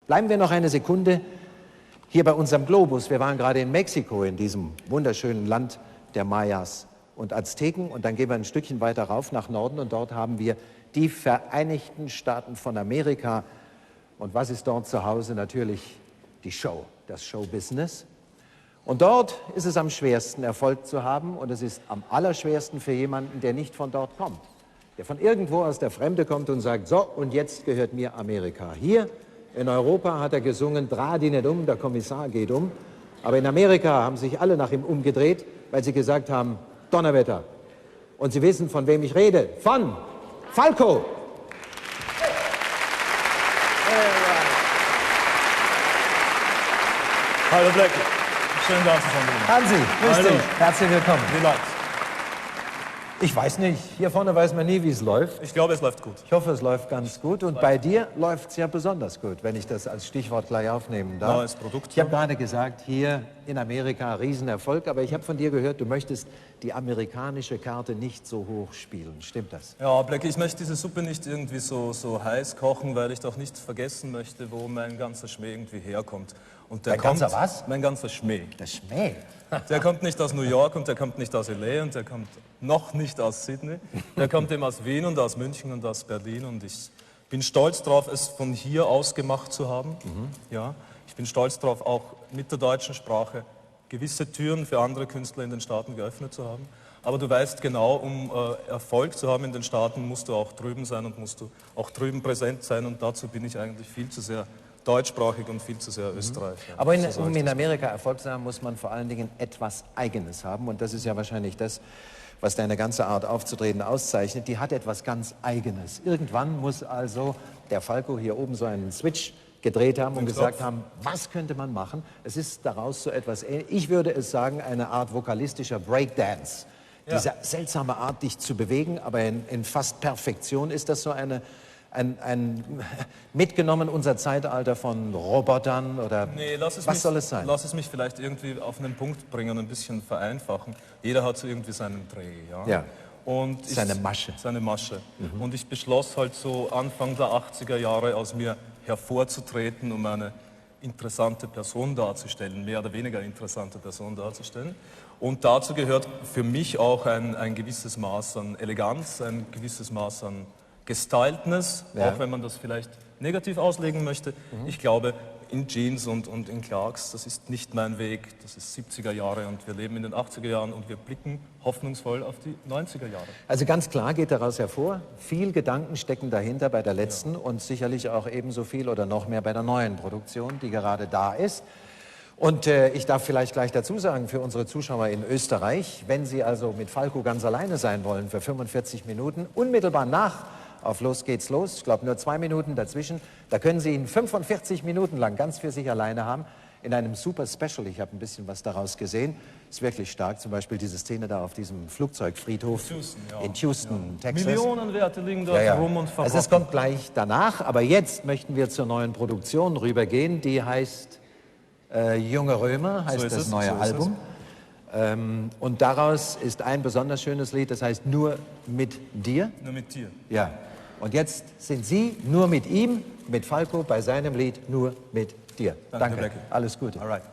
Bleiben wir noch eine Sekunde hier bei unserem Globus. Wir waren gerade in Mexiko, in diesem wunderschönen Land der Mayas und Azteken. Und dann gehen wir ein Stückchen weiter rauf nach Norden und dort haben wir die Vereinigten Staaten von Amerika. Und was ist dort zu Hause? Natürlich die Show, das Showbusiness. Und dort ist es am schwersten, Erfolg zu haben. Und es ist am allerschwersten für jemanden, der nicht von dort kommt. Der von irgendwo aus der Fremde kommt und sagt, so, und jetzt gehört mir Amerika. Hier in Europa hat er gesungen, dreh dich nicht um, der Kommissar geht um. Aber in Amerika haben sich alle nach ihm umgedreht, weil sie gesagt haben, Donnerwetter. Und Sie wissen, von wem ich rede. Von Falco. Hallo Blackie. Schön da zu sein. Hansi, grüß Hallo. dich. Herzlich willkommen. Wie läuft's? Ich weiß nicht, hier vorne weiß man nie, wie es läuft. Ich glaube, es läuft gut. Ich hoffe, es läuft ganz gut. Und bei dir läuft es ja besonders gut, wenn ich das als Stichwort gleich aufnehmen darf. Neues Produkt. Ich habe gerade gesagt, hier in Amerika Riesenerfolg, aber ich habe von dir gehört, du möchtest die amerikanische Karte nicht so hoch spielen. Stimmt das? Ja, Blackie, ich möchte diese Suppe nicht irgendwie so heiß kochen, weil ich doch nicht vergessen möchte, wo mein ganzer Schmäh irgendwie herkommt. Und der Dein kommt, ganzer was? Mein ganzer Schmäh. Der Schmäh. Der kommt nicht aus New York und der kommt nicht aus L.A. und der kommt noch nicht aus Sydney. Der kommt eben aus Wien und aus München und aus Berlin und ich bin stolz drauf, es von hier aus gemacht zu haben. Ja, ich bin stolz drauf, auch mit der deutschen Sprache gewisse Türen für andere Künstler in den Staaten geöffnet zu haben. Aber du weißt genau, um Erfolg zu haben in den Staaten, musst du auch drüben sein und musst du auch drüben präsent sein und dazu bin ich eigentlich viel zu sehr deutschsprachig und viel zu sehr Österreich. Aber um in Amerika Erfolg zu haben, muss man vor allen Dingen etwas Eigenes haben. Und das ist ja wahrscheinlich das, was deine ganze Art aufzutreten auszeichnet. Die hat etwas ganz Eigenes. Irgendwann muss also der Falco hier oben so einen Switch gedreht haben und gesagt haben, was könnte man machen? Es ist daraus so etwas, ich würde es sagen, eine Art vokalistischer Breakdance. Ja. Diese seltsame Art, dich zu bewegen, aber in fast Perfektion ist das so ein mitgenommen unser Zeitalter von Robotern oder was soll es sein? Lass es mich vielleicht irgendwie auf einen Punkt bringen und ein bisschen vereinfachen. Jeder hat so irgendwie seinen Dreh. Ja. Und seine Masche. Seine Masche. Und ich beschloss halt so Anfang der 80er Jahre aus mir hervorzutreten, um eine interessante Person darzustellen, mehr oder weniger interessante Person darzustellen. Und dazu gehört für mich auch ein gewisses Maß an Eleganz, ein gewisses Maß an Gestaltness, auch wenn man das vielleicht negativ auslegen möchte. Ich glaube, in Jeans und in Clarks, das ist nicht mein Weg, das ist 70er Jahre und wir leben in den 80er Jahren und wir blicken hoffnungsvoll auf die 90er Jahre. Also ganz klar geht daraus hervor, viel Gedanken stecken dahinter bei der letzten und sicherlich auch ebenso viel oder noch mehr bei der neuen Produktion, die gerade da ist. Und ich darf vielleicht gleich dazu sagen, für unsere Zuschauer in Österreich, wenn Sie also mit Falco ganz alleine sein wollen für 45 Minuten, unmittelbar nach auf Los geht's los, ich glaube nur 2 Minuten dazwischen, da können Sie ihn 45 Minuten lang ganz für sich alleine haben, in einem super Special. Ich habe ein bisschen was daraus gesehen, ist wirklich stark, zum Beispiel diese Szene da auf diesem Flugzeugfriedhof in Houston, Texas. Millionenwerte liegen dort rum und verrotten. Also es kommt gleich danach, aber jetzt möchten wir zur neuen Produktion rübergehen, die heißt Junge Römer, heißt das neue Album. Und daraus ist ein besonders schönes Lied, das heißt Nur mit dir. Nur mit dir. Ja. Und jetzt sind Sie nur mit ihm, mit Falco, bei seinem Lied Nur mit dir. Danke. Blackie. Alles Gute. All right.